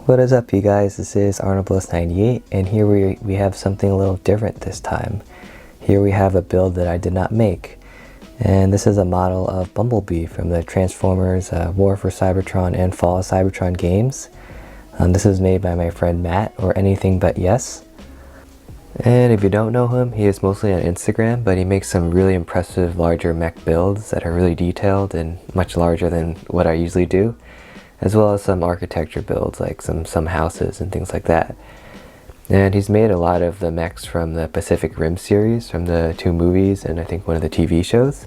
What is up, you guys? This is Arnoldbless98, and here we have something a little different this time. Here we have a build that I did not make, and this is a model of Bumblebee from the Transformers War for Cybertron and Fall of Cybertron games. This is made by my friend Matt, or Anything But Yes. And if you don't know him, he is mostly on Instagram, but he makes some really impressive larger mech builds that are really detailed and much larger than what I usually do, as well as some architecture builds like some houses and things like that. And he's made a lot of the mechs from the Pacific Rim series, from the 2 movies and I think one of the TV shows.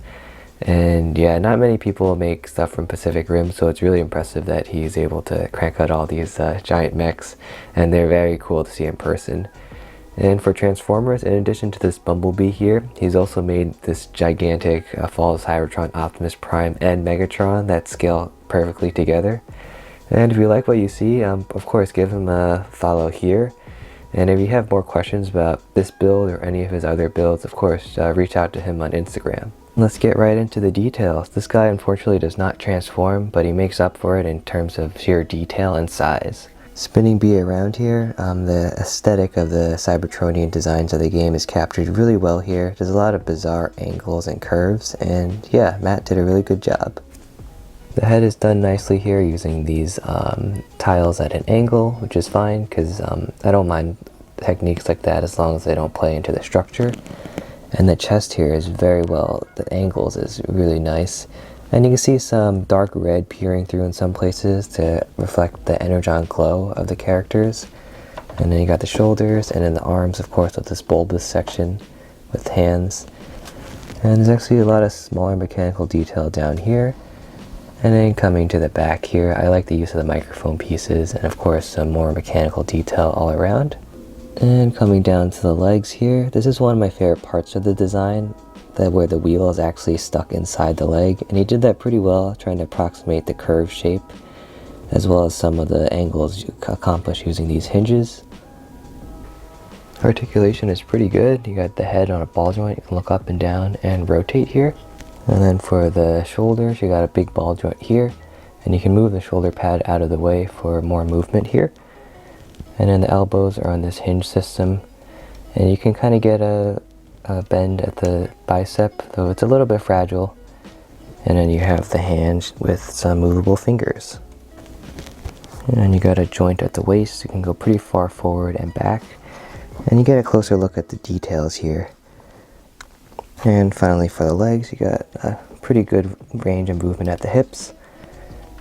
And yeah, not many people make stuff from Pacific Rim, so it's really impressive that he's able to crank out all these giant mechs, and they're very cool to see in person. And for Transformers, in addition to this Bumblebee here, he's also made this gigantic Fall of Cybertron, Optimus Prime, and Megatron that scale perfectly together. And if you like what you see, of course give him a follow here. And if you have more questions about this build or any of his other builds, of course reach out to him on Instagram. Let's get right into the details. This guy unfortunately does not transform, but he makes up for it in terms of sheer detail and size. Spinning bee around here, the aesthetic of the Cybertronian designs of the game is captured really well here. There's a lot of bizarre angles and curves, and yeah, Matt did a really good job. The head is done nicely here using these tiles at an angle, which is fine because I don't mind techniques like that as long as they don't play into the structure. And the chest here is very well, the angles is really nice. And you can see some dark red peering through in some places to reflect the energon glow of the characters. And then you got the shoulders, and then the arms, of course, with this bulbous section with hands. And there's actually a lot of smaller mechanical detail down here. And then coming to the back here, I like the use of the microphone pieces and of course some more mechanical detail all around. And coming down to the legs here, this is one of my favorite parts of the design, where the wheel is actually stuck inside the leg, and he did that pretty well, trying to approximate the curved shape, as well as some of the angles you accomplish using these hinges. Articulation is pretty good. You got the head on a ball joint, you can look up and down and rotate here. And then for the shoulders, you got a big ball joint here, and you can move the shoulder pad out of the way for more movement here. And then the elbows are on this hinge system, and you can kind of get a bend at the bicep, though it's a little bit fragile. And then you have the hands with some movable fingers. And then you got a joint at the waist, you can go pretty far forward and back. And you get a closer look at the details here. And finally for the legs, you got a pretty good range of movement at the hips,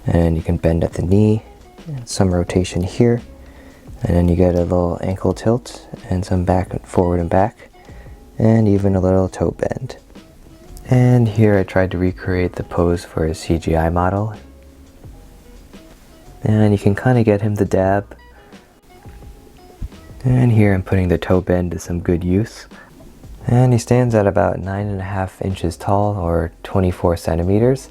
and you can bend at the knee, and some rotation here, and then you get a little ankle tilt and some back and forward and back, and even a little toe bend. And here I tried to recreate the pose for a CGI model, and you can kind of get him to dab. And here I'm putting the toe bend to some good use. And he stands at about 9.5 inches tall, or 24 centimeters.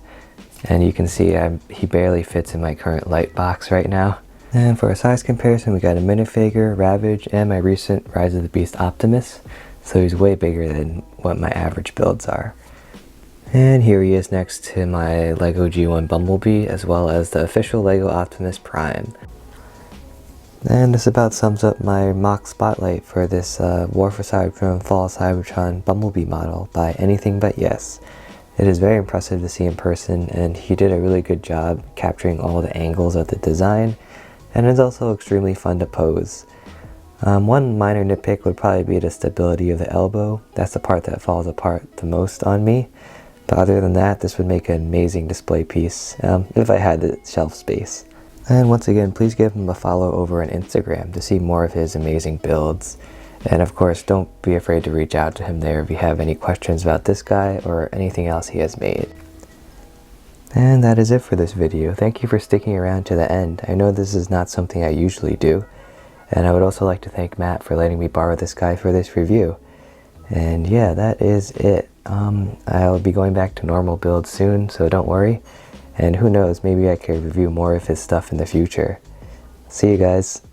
And you can see he barely fits in my current light box right now. And for a size comparison, we got a minifigure, Ravage, and my recent Rise of the Beast Optimus. So he's way bigger than what my average builds are. And here he is next to my LEGO G1 Bumblebee, as well as the official LEGO Optimus Prime. And this about sums up my mock spotlight for this War for Cybertron, Fall of Cybertron Bumblebee model by Anything But Yes. It is very impressive to see in person, and he did a really good job capturing all the angles of the design, and it's also extremely fun to pose. One minor nitpick would probably be the stability of the elbow. That's the part that falls apart the most on me. But other than that, this would make an amazing display piece if I had the shelf space. And once again, please give him a follow over on Instagram to see more of his amazing builds. And of course, don't be afraid to reach out to him there if you have any questions about this guy or anything else he has made. And that is it for this video. Thank you for sticking around to the end. I know this is not something I usually do. And I would also like to thank Matt for letting me borrow this guy for this review. And yeah, that is it. I'll be going back to normal builds soon, so don't worry. And who knows, maybe I could review more of his stuff in the future. See you guys.